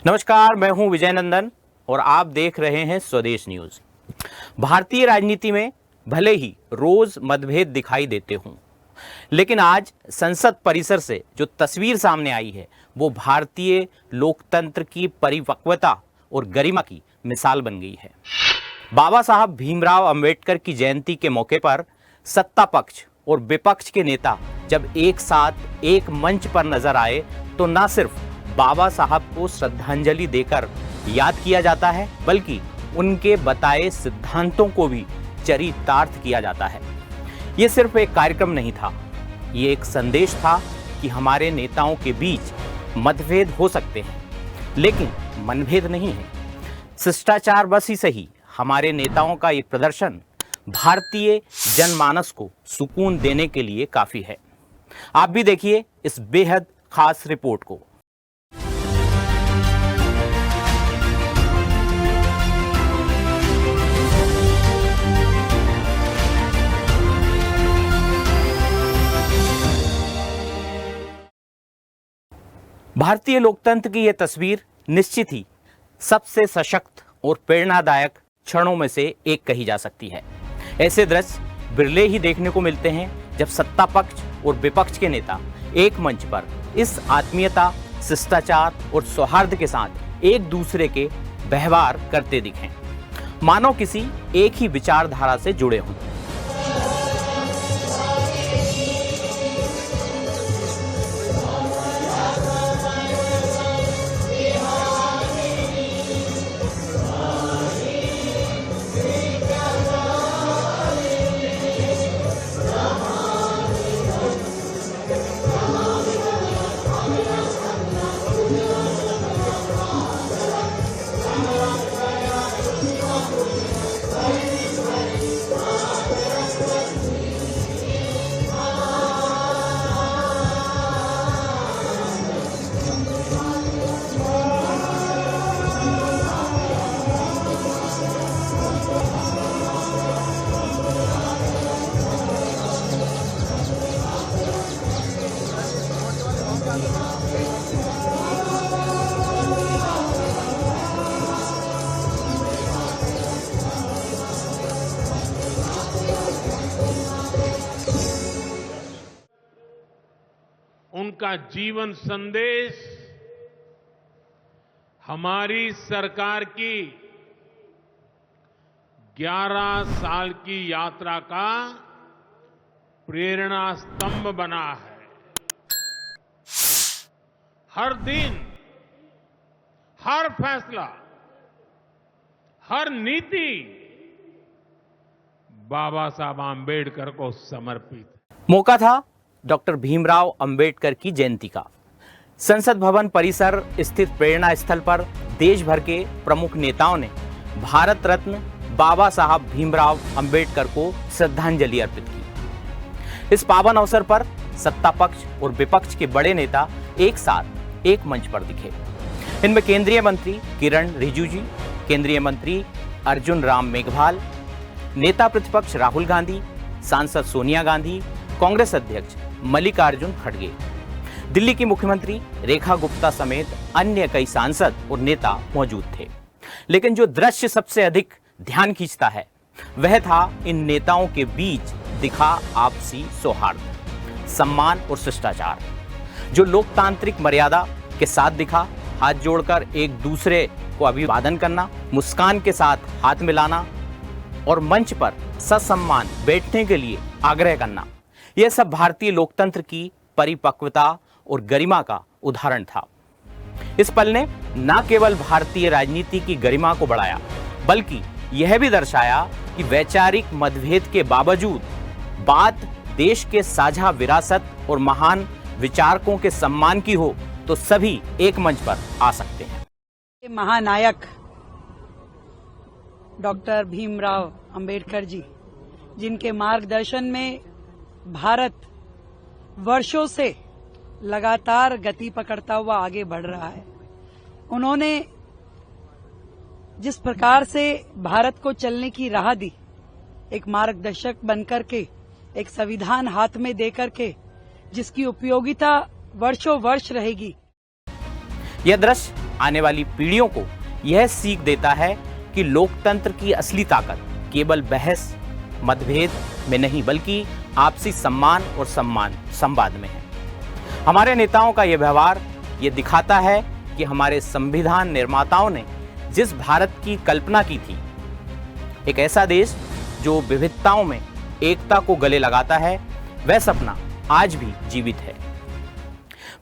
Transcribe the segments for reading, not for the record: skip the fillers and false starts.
नमस्कार, मैं हूं विजय नंदन और आप देख रहे हैं स्वदेश न्यूज। भारतीय राजनीति में भले ही रोज मतभेद दिखाई देते हों, लेकिन आज संसद परिसर से जो तस्वीर सामने आई है वो भारतीय लोकतंत्र की परिपक्वता और गरिमा की मिसाल बन गई है। बाबा साहब भीमराव अंबेडकर की जयंती के मौके पर सत्ता पक्ष और विपक्ष के नेता जब एक साथ एक मंच पर नजर आए तो न सिर्फ बाबा साहब को श्रद्धांजलि देकर याद किया जाता है, बल्कि उनके बताए सिद्धांतों को भी चरितार्थ किया जाता है। ये सिर्फ एक कार्यक्रम नहीं था, ये एक संदेश था कि हमारे नेताओं के बीच मतभेद हो सकते हैं, लेकिन मनभेद नहीं है। शिष्टाचार बस ही सही, हमारे नेताओं का ये प्रदर्शन भारतीय जनमानस को सुकून देने के लिए काफी है। आप भी देखिए इस बेहद खास रिपोर्ट को। भारतीय लोकतंत्र की यह तस्वीर निश्चित ही सबसे सशक्त और प्रेरणादायक क्षणों में से एक कही जा सकती है। ऐसे दृश्य बिरले ही देखने को मिलते हैं जब सत्ता पक्ष और विपक्ष के नेता एक मंच पर इस आत्मीयता, शिष्टाचार और सौहार्द के साथ एक दूसरे के व्यवहार करते दिखें, मानो किसी एक ही विचारधारा से जुड़े हों। उनका जीवन संदेश हमारी सरकार की 11 साल की यात्रा का प्रेरणा स्तंभ बना है। हर दिन, हर फैसला, हर नीति बाबा साहब आंबेडकर को समर्पित है। मौका था डॉक्टर भीमराव अंबेडकर की जयंती का। संसद भवन परिसर स्थित प्रेरणा स्थल पर देश भर के प्रमुख नेताओं ने भारत रत्न बाबा साहब भीमराव अंबेडकर को श्रद्धांजलि अर्पित की। इस पावन अवसर पर सत्ता पक्ष और विपक्ष के बड़े नेता एक साथ एक मंच पर दिखे। इनमें केंद्रीय मंत्री किरण रिजिजू, केंद्रीय मंत्री अर्जुन राम मेघवाल, नेता प्रतिपक्ष राहुल गांधी, सांसद सोनिया गांधी, कांग्रेस अध्यक्ष मल्लिकार्जुन खड़गे, दिल्ली की मुख्यमंत्री रेखा गुप्ता समेत अन्य कई सांसद और नेता मौजूद थे। लेकिन जो दृश्य सबसे अधिक ध्यान खींचता है वह था इन नेताओं के बीच दिखा आपसी सौहार्द, सम्मान और शिष्टाचार, जो लोकतांत्रिक मर्यादा के साथ दिखा। हाथ जोड़कर एक दूसरे को अभिवादन करना, मुस्कान के साथ हाथ मिलाना और मंच पर ससम्मान बैठने के लिए आग्रह करना, यह सब भारतीय लोकतंत्र की परिपक्वता और गरिमा का उदाहरण था। इस पल ने न केवल भारतीय राजनीति की गरिमा को बढ़ाया, बल्कि यह भी दर्शाया कि वैचारिक मतभेद के बावजूद बात देश के साझा विरासत और महान विचारकों के सम्मान की हो तो सभी एक मंच पर आ सकते हैं। महानायक डॉक्टर भीमराव अंबेडकर जी, जिनके मार्गदर्शन में भारत वर्षों से लगातार गति पकड़ता हुआ आगे बढ़ रहा है। उन्होंने जिस प्रकार से भारत को चलने की राह दी, एक मार्गदर्शक बनकर के, एक संविधान हाथ में देकर के, जिसकी उपयोगिता वर्षों वर्ष रहेगी। यह दृश्य आने वाली पीढ़ियों को यह सीख देता है कि लोकतंत्र की असली ताकत केवल बहस मतभेद में नहीं बल्कि आपसी सम्मान और संवाद में है। हमारे नेताओं का यह व्यवहार ये दिखाता है कि हमारे संविधान निर्माताओं ने जिस भारत की कल्पना की थी, एक ऐसा देश जो विविधताओं में एकता को गले लगाता है, वह सपना आज भी जीवित है।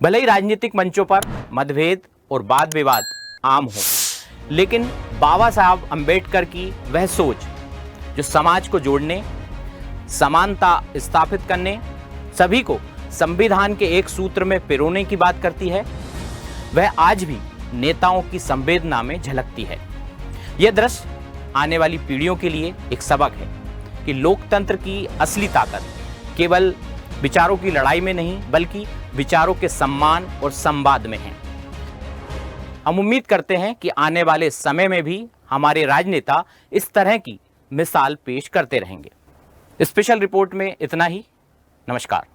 भले ही राजनीतिक मंचों पर मतभेद और वाद विवाद आम हो, लेकिन बाबा साहब अंबेडकर की वह सोच जो समाज को जोड़ने, समानता स्थापित करने, सभी को संविधान के एक सूत्र में पिरोने की बात करती है, वह आज भी नेताओं की संवेदना में झलकती है। यह दृश्य आने वाली पीढ़ियों के लिए एक सबक है कि लोकतंत्र की असली ताकत केवल विचारों की लड़ाई में नहीं बल्कि विचारों के सम्मान और संवाद में है। हम उम्मीद करते हैं कि आने वाले समय में भी हमारे राजनेता इस तरह की मिसाल पेश करते रहेंगे। स्पेशल रिपोर्ट में इतना ही। नमस्कार।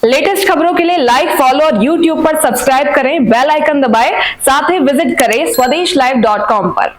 लेटेस्ट खबरों के लिए लाइक, फॉलो और YouTube पर सब्सक्राइब करें, बेल आइकन दबाएं, साथ ही विजिट करें swedishlive.com पर।